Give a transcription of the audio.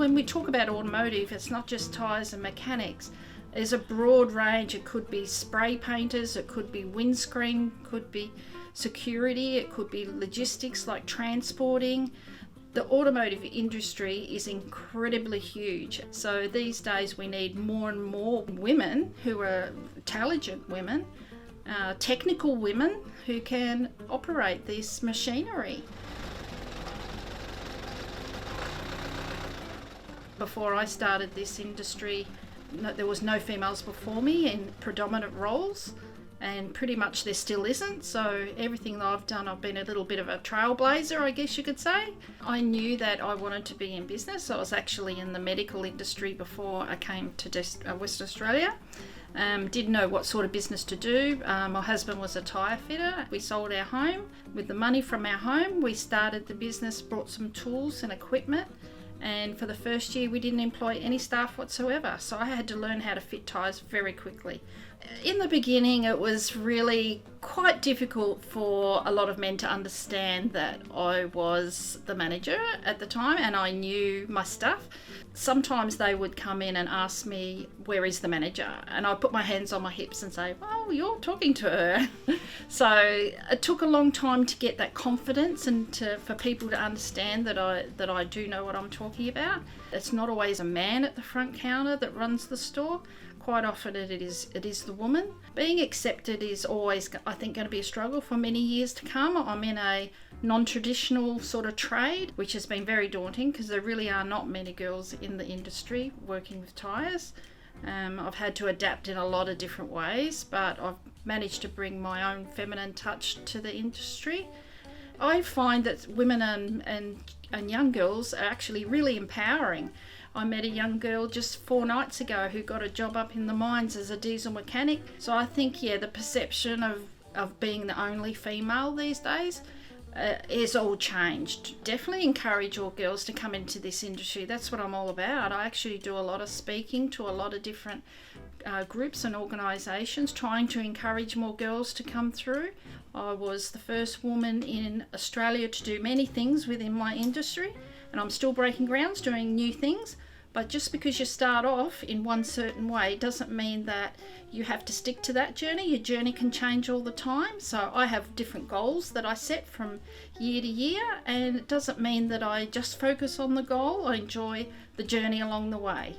when we talk about automotive, it's not just tyres and mechanics. There's a broad range. It could be spray painters, it could be windscreen, could be security, it could be logistics like transporting. The automotive industry is incredibly huge. So these days we need more and more women who are intelligent women, technical women who can operate this machinery. Before I started this industry, there was no females before me in predominant roles, and pretty much there still isn't. So everything that I've done, I've been a little bit of a trailblazer, I guess you could say. I knew that I wanted to be in business. I was actually in the medical industry before I came to Western Australia. Didn't know what sort of business to do. My husband was a tyre fitter. We sold our home. With the money from our home, we started the business, brought some tools and equipment. And for the first year, we didn't employ any staff whatsoever. So I had to learn how to fit tyres very quickly. In the beginning, it was really quite difficult for a lot of men to understand that I was the manager at the time and I knew my stuff. Sometimes they would come in and ask me, where is the manager? And I'd put my hands on my hips and say, well, you're talking to her. So it took a long time to get that confidence and for people to understand that I do know what I'm talking about. It's not always a man at the front counter that runs the store. Quite often it is the woman. Being accepted is always, I think, going to be a struggle for many years to come. I'm in a non-traditional sort of trade, which has been very daunting because there really are not many girls in the industry working with tyres. I've had to adapt in a lot of different ways, but I've managed to bring my own feminine touch to the industry. I find that women and young girls are actually really empowering. I met a young girl just 4 nights ago who got a job up in the mines as a diesel mechanic. So I think, the perception of being the only female these days is all changed. Definitely encourage all girls to come into this industry. That's what I'm all about. I actually do a lot of speaking to a lot of different groups and organisations, trying to encourage more girls to come through. I was the first woman in Australia to do many things within my industry, and I'm still breaking grounds, doing new things. But just because you start off in one certain way doesn't mean that you have to stick to that journey. Your journey can change all the time. So I have different goals that I set from year to year, and it doesn't mean that I just focus on the goal. I enjoy the journey along the way.